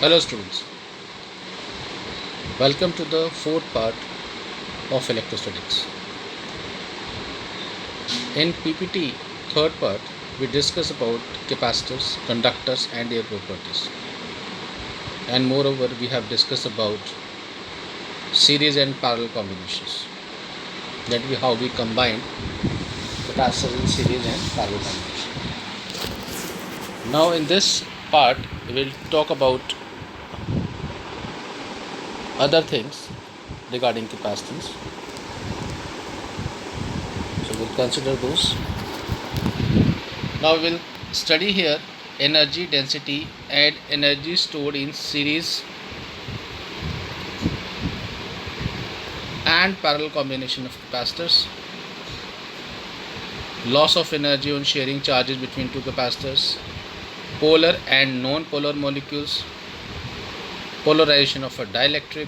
Hello students, welcome to the fourth part of electrostatics. In PPT third part, we discuss about capacitors, conductors and their properties. And moreover, we have discussed about series and parallel combinations. That we how we combine capacitors in series and parallel combination. Now in this part, we will talk about other things regarding capacitance. So we'll consider those. Now we will study here energy density and energy stored in series and parallel combination of capacitors, loss of energy on sharing charges between two capacitors, polar and non-polar molecules, polarization of a dielectric,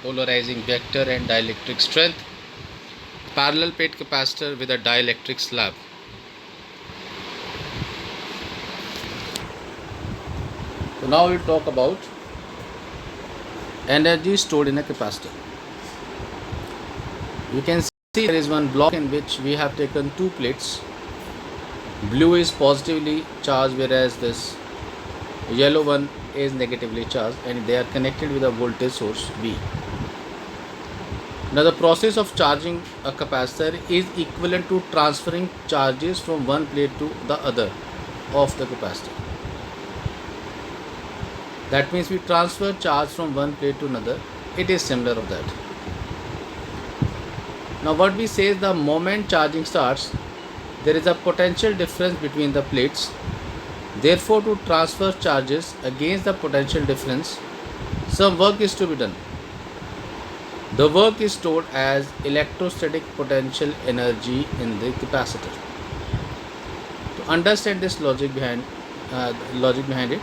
polarizing vector and dielectric strength, parallel plate capacitor with a dielectric slab. So now we'll talk about energy stored in a capacitor. You can see there is one block in which we have taken two plates. Blue is positively charged, whereas this yellow one is negatively charged, and they are connected with a voltage source V. Now the process of charging a capacitor is equivalent to transferring charges from one plate to the other of the capacitor. That means we transfer charge from one plate to another. It is similar of that. Now what we say is the moment charging starts, there is a potential difference between the plates. Therefore, to transfer charges against the potential difference, some work is to be done. The work is stored as electrostatic potential energy in the capacitor. To understand this logic behind it,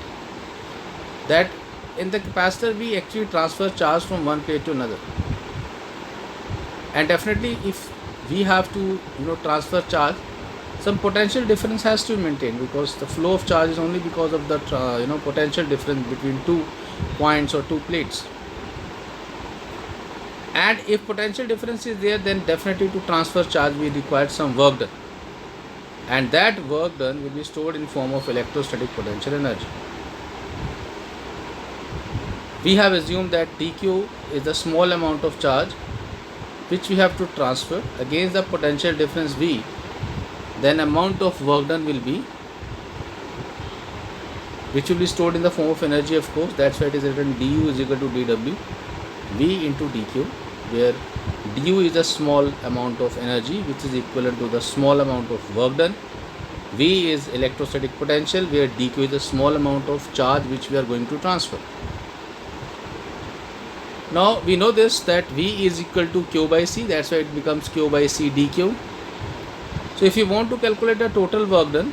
that in the capacitor we actually transfer charge from one plate to another, and definitely if we have to transfer charge, some potential difference has to be maintained, because the flow of charge is only because of the potential difference between two points or two plates. And if potential difference is there, then definitely to transfer charge we require some work done, and that work done will be stored in form of electrostatic potential energy. We have assumed that dq is the small amount of charge which we have to transfer against the potential difference V. Then amount of work done will be, which will be stored in the form of energy, of course. That's why it is written du is equal to dw V into dq, where du is a small amount of energy which is equivalent to the small amount of work done. V is electrostatic potential, where dq is a small amount of charge which we are going to transfer. Now we know this, that V is equal to Q by C, that's why it becomes Q by C dq. So if you want to calculate the total work done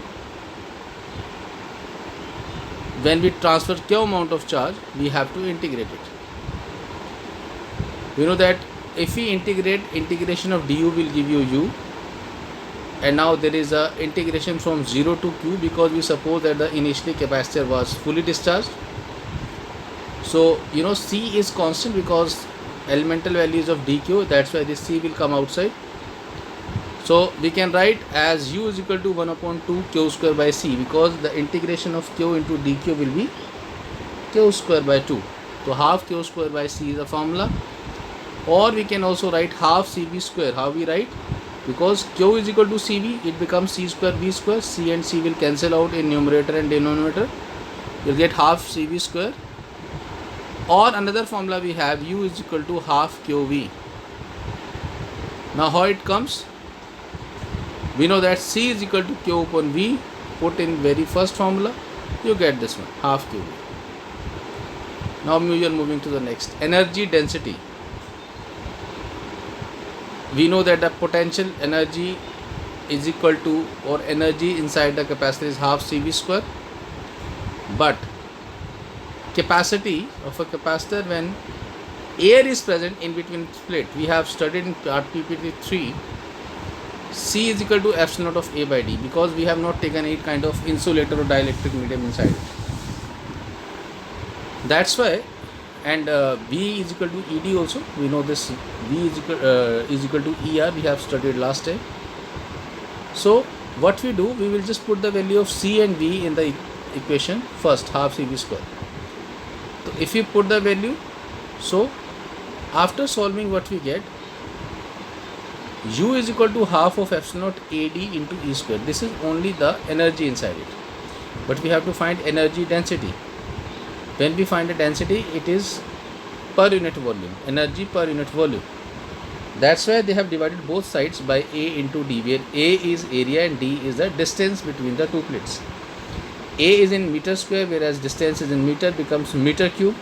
when we transfer Q amount of charge, we have to integrate it. We know that if we integrate, integration of du will give you u, and now there is a integration from 0 to q, because we suppose that the initially capacitor was fully discharged. So C is constant because elemental values of dq, that's why this C will come outside. So we can write as u is equal to 1 upon 2 q square by C, because the integration of q into dq will be q square by 2. So half q square by C is the formula. Or we can also write half Cv square. How we write? Because q is equal to Cv, it becomes C square V square. C and C will cancel out in numerator and denominator. You'll get half Cv square. Or another formula we have, u is equal to half qv. Now how it comes? We know that C is equal to q upon v. Put in very first formula, you get this one, half qv. Now we are moving to the next, energy density. We know that the potential energy is equal to, or energy inside the capacitor is half Cv square, but capacity of a capacitor when air is present in between plate, we have studied in part PPT 3, C is equal to epsilon naught of A by D, because we have not taken any kind of insulator or dielectric medium inside it. That's why, and V is equal to ED also. We know this V is equal to ER. We have studied last time. So what we do, we will just put the value of C and V in the equation first, half CV square. So if you put the value, so after solving what we get, U is equal to half of epsilon naught AD into E square. This is only the energy inside it. But we have to find energy density. When we find a density, it is per unit volume, energy per unit volume. That's why they have divided both sides by A into D, where A is area and D is the distance between the two plates. A is in meter square, whereas distance is in meter, becomes meter cube.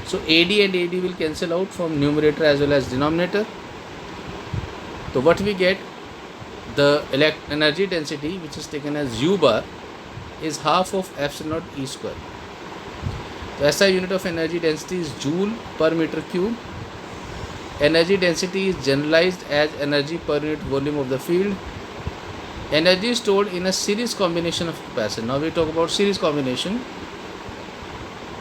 So AD and AD will cancel out from numerator as well as denominator. So what we get, the energy density, which is taken as U bar, is half of epsilon naught E square. So SI unit of energy density is joule per meter cube. Energy density is generalized as energy per unit volume of the field. Energy is stored in a series combination of capacitors. Now we talk about series combination.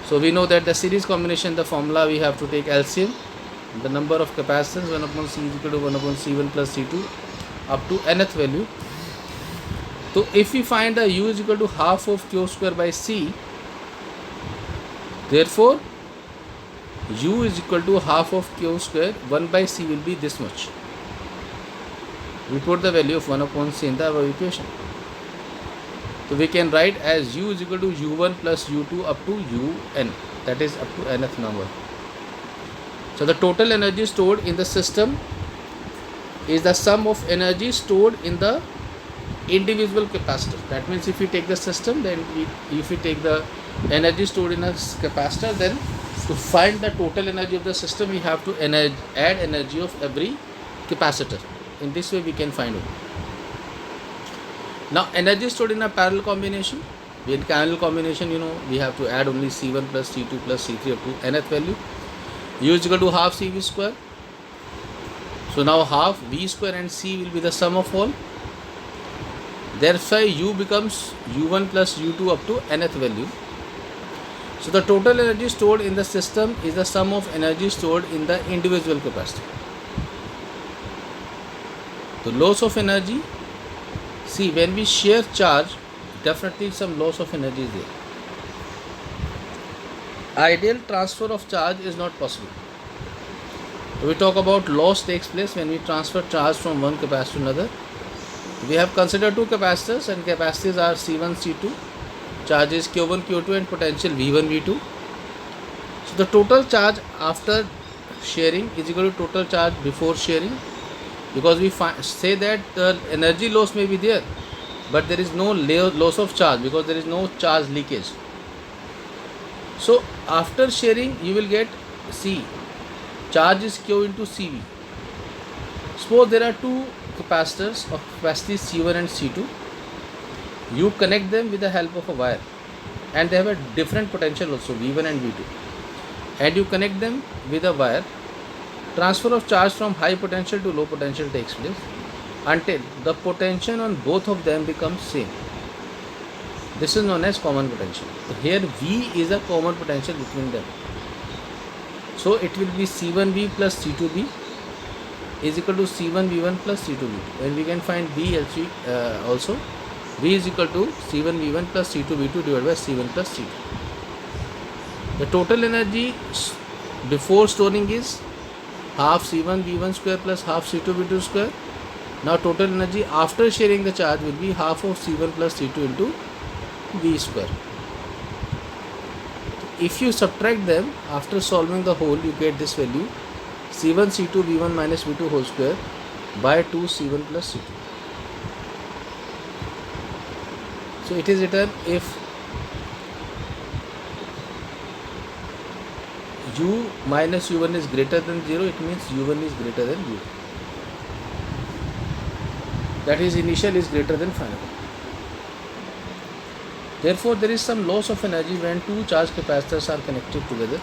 So we know that the series combination, the formula we have to take LCM. The number of capacitors 1 upon C is equal to 1 upon C1 plus C2 up to nth value. So if we find the U is equal to half of Q square by C, therefore U is equal to half of Q square, 1 by C will be this much. We put the value of 1 upon C in the above equation. So we can write as U is equal to U1 plus U2 up to UN, that is up to nth number. So the total energy stored in the system is the sum of energy stored in the individual capacitor. That means if we take the system, then if we take the energy stored in a capacitor, then to find the total energy of the system, we have to add energy of every capacitor. In this way we can find it. Now energy stored in a parallel combination. In parallel combination, we have to add only C1 plus C2 plus C3 up to nth value. U is equal to half CV square. So now half V square and C will be the sum of all. Therefore U becomes U1 plus U2 up to nth value. So the total energy stored in the system is the sum of energy stored in the individual capacitor. The loss of energy, see, when we share charge, definitely some loss of energy is there. Ideal transfer of charge is not possible. We talk about loss takes place when we transfer charge from one capacitor to another. We have considered two capacitors, and capacities are C1, C2, charge is Q1, Q2 and potential V1, V2. So the total charge after sharing is equal to total charge before sharing, because we say that the energy loss may be there, but there is no loss of charge because there is no charge leakage. So after sharing you will get C, charge is Q into CV. Suppose there are two capacitors of capacity C1 and C2. You connect them with the help of a wire, and they have a different potential also, V1 and V2, and you connect them with a wire. Transfer of charge from high potential to low potential takes place until the potential on both of them becomes same. This is known as common potential. So here V is a common potential between them. So it will be C1V plus C2V is equal to C1V1 plus C2V2, and we can find V also. V is equal to C1V1 plus C2V2 divided by C1 plus C2. The total energy before storing is half C1V1 square plus half C2V2 square. Now total energy after sharing the charge will be half of C1 plus C2 into V square. If you subtract them after solving the whole, you get this value, C1 C2 V1 minus V2 whole square by 2 C1 plus C2. So it is written, if U minus U1 is greater than 0, it means U1 is greater than U2. That is, initial is greater than final. Therefore, there is some loss of energy when two charged capacitors are connected together.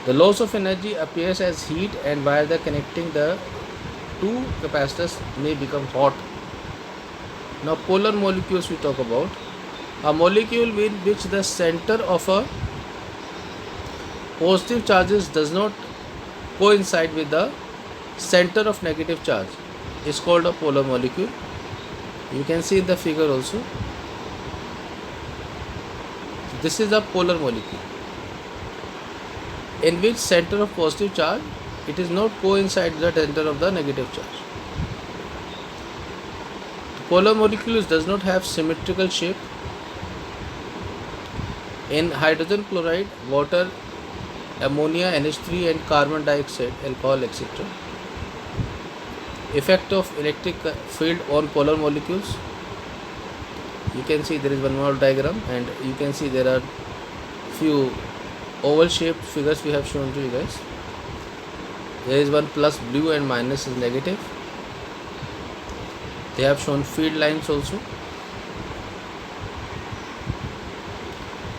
The loss of energy appears as heat, and while the connecting the two capacitors may become hot. Now polar molecules we talk about. A molecule in which the center of a positive charges does not coincide with the center of negative charge is called a polar molecule. You can see in the figure also. This is a polar molecule in which center of positive charge it is not coincide with the center of the negative charge. The polar molecules does not have symmetrical shape. In hydrogen chloride, water, ammonia, NH3 and carbon dioxide, alcohol, etc. Effect of electric field on polar molecules. You can see there is one more diagram, and you can see there are few oval shaped figures we have shown to you guys. There is one plus blue and minus is negative. They have shown field lines also.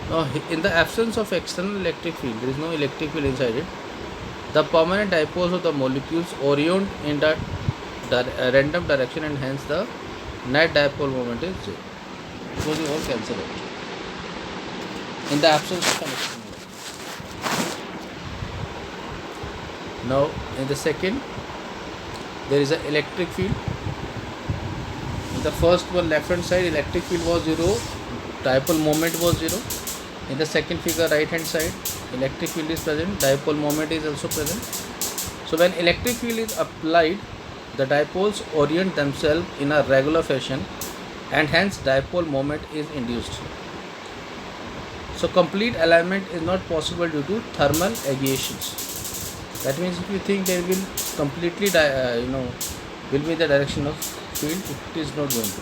Now, in the absence of external electric field, there is no electric field inside it. The permanent dipoles of the molecules orient in the random direction, and hence the net dipole moment is 0. So they all cancel out in the absence of an external. Now, in the second, there is an electric field. In the first one, left hand side, electric field was 0, dipole moment was 0. In the second figure, right hand side, electric field is present, dipole moment is also present. So when electric field is applied, the dipoles orient themselves in a regular fashion, and hence dipole moment is induced. So complete alignment is not possible due to thermal agiations. That means if you think there will completely will be the direction of field, it is not going to.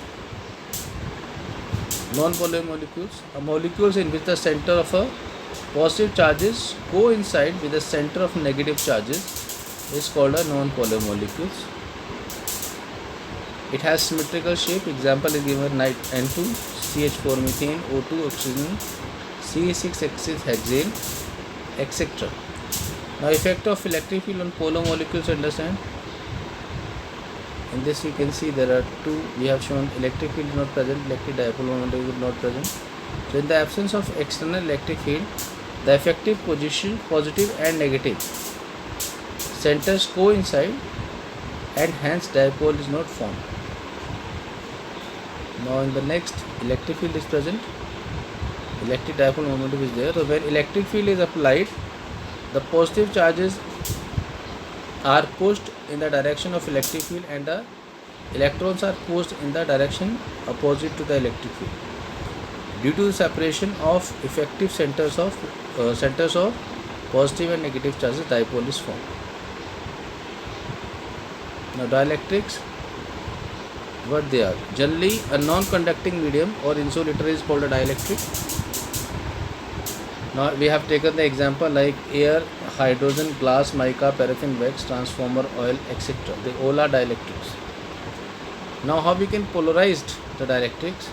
Non-polar molecules are molecules in which the center of a positive charges coincide with the center of negative charges is called a non-polar molecules. It has symmetrical shape. Example is given: N2, CH4 methane, O2 oxygen, C6 hexane, etc. Now, effect of electric field on polar molecules, understand. In this you can see there are two. We have shown electric field is not present, electric dipole moment is not present. So in the absence of external electric field, the effective position, positive and negative centers coincide, and hence dipole is not formed. Now in the next, electric field is present, electric dipole moment is there. So when electric field is applied, the positive charges are pushed in the direction of electric field, and the electrons are pushed in the direction opposite to the electric field. Due to the separation of effective centers of positive and negative charges, dipole is formed. Now dielectrics, what they are? Generally, a non-conducting medium or insulator is called a dielectric. Now we have taken the example like air, hydrogen, glass, mica, paraffin wax, transformer, oil, etc. They all are dielectrics. Now how we can polarize the dielectrics?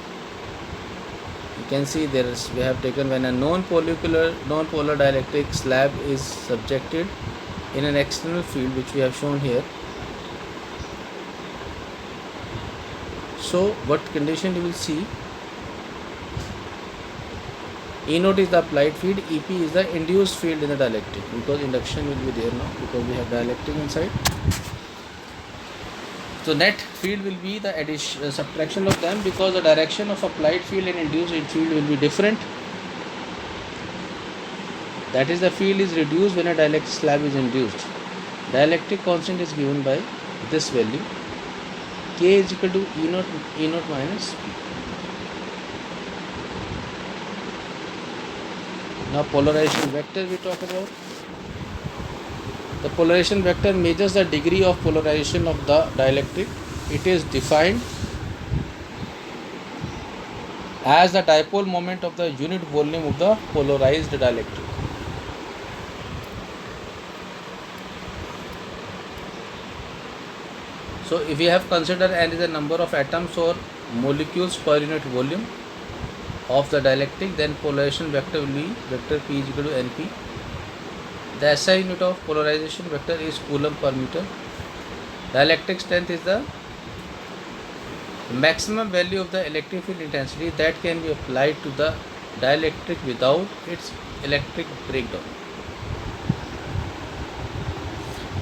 You can see there is, we have taken when a non-polar dielectric slab is subjected in an external field, which we have shown here. So what condition you will see? E naught is the applied field, EP is the induced field in the dielectric, because induction will be there now, because we have dielectric inside. So net field will be the addition, subtraction of them, because the direction of applied field and induced field will be different. That is, the field is reduced when a dielectric slab is induced. Dielectric constant is given by this value, K is equal to E naught minus P. Now polarization vector we talk about. The polarization vector measures the degree of polarization of the dielectric. It is defined as the dipole moment of the unit volume of the polarized dielectric. So if we have considered N is the number of atoms or molecules per unit volume of the dielectric, then polarization vector will be vector P is equal to NP. The SI unit of polarization vector is coulomb per meter. Dielectric strength is the maximum value of the electric field intensity that can be applied to the dielectric without its electric breakdown.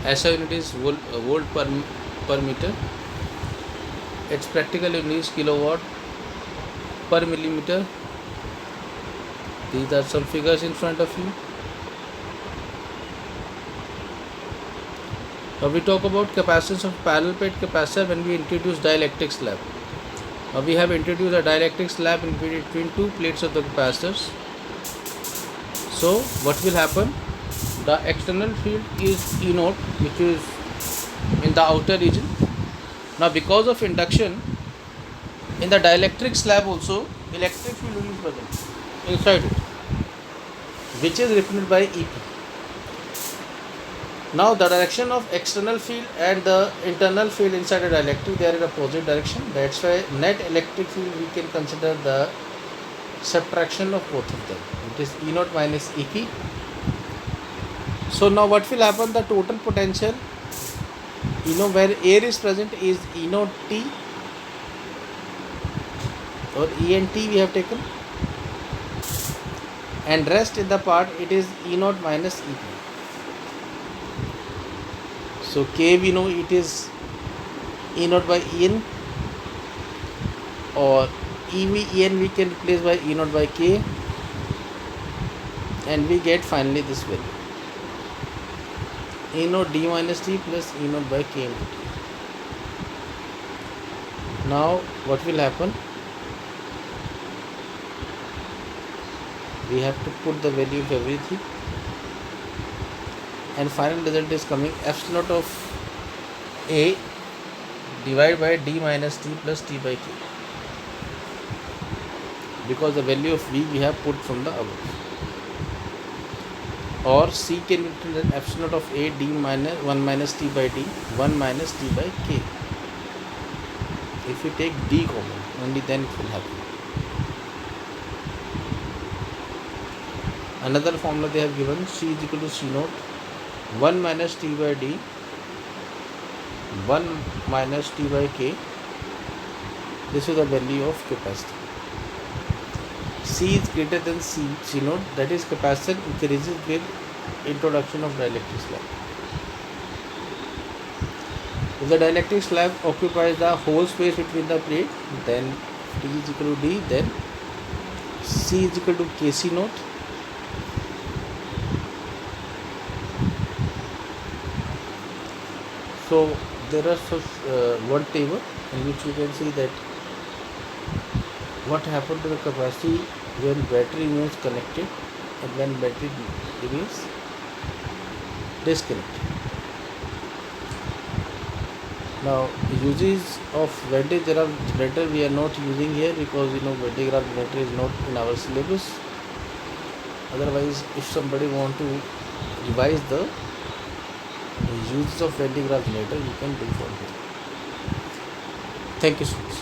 SI unit is volt per meter. Its practical unit is kilowatt per millimeter. These are some figures in front of you. Now we talk about capacitance of parallel plate capacitor when we introduce dielectric slab. Now we have introduced a dielectric slab in between two plates of the capacitors. So what will happen? The external field is E naught, which is in the outer region. Now because of induction, in the dielectric slab also electric field will be present inside it, which is represented by EP. Now the direction of external field and the internal field inside a dielectric, they are in opposite direction. That's why net electric field we can consider the subtraction of both of them. It is E naught minus EP. So now what will happen? The total potential, where air is present is E naught T, or E and T we have taken, and rest in the part it is E naught minus EP. So K we know it is E naught by En, or En we can replace by E naught by K, and we get finally this value, E naught D minus T plus E naught by K into T. Now what will happen? We have to put the value of everything, and final result is coming epsilon naught of A divided by D minus T plus T by K, because the value of V we have put from the above. Or C can be written as epsilon naught of A D minus 1 minus T by D 1 minus T by K. If we take D common, only then it will happen. Another formula they have given, C is equal to C naught 1 minus T by D 1 minus T by K. This is the value of capacitor. C is greater than C naught, that is capacitor increases with introduction of dielectric slab. If the dielectric slab occupies the whole space between the plate, then T is equal to D, then C is equal to Kc naught So there are such one table in which you can see that what happened to the capacity when battery remains connected and when battery remains disconnected. Now uses of voltage graph generator we are not using here because voltage graph generator is not in our syllabus. Otherwise, if somebody want to revise the uses of voltage graph generator, you can do for him. Thank you so much.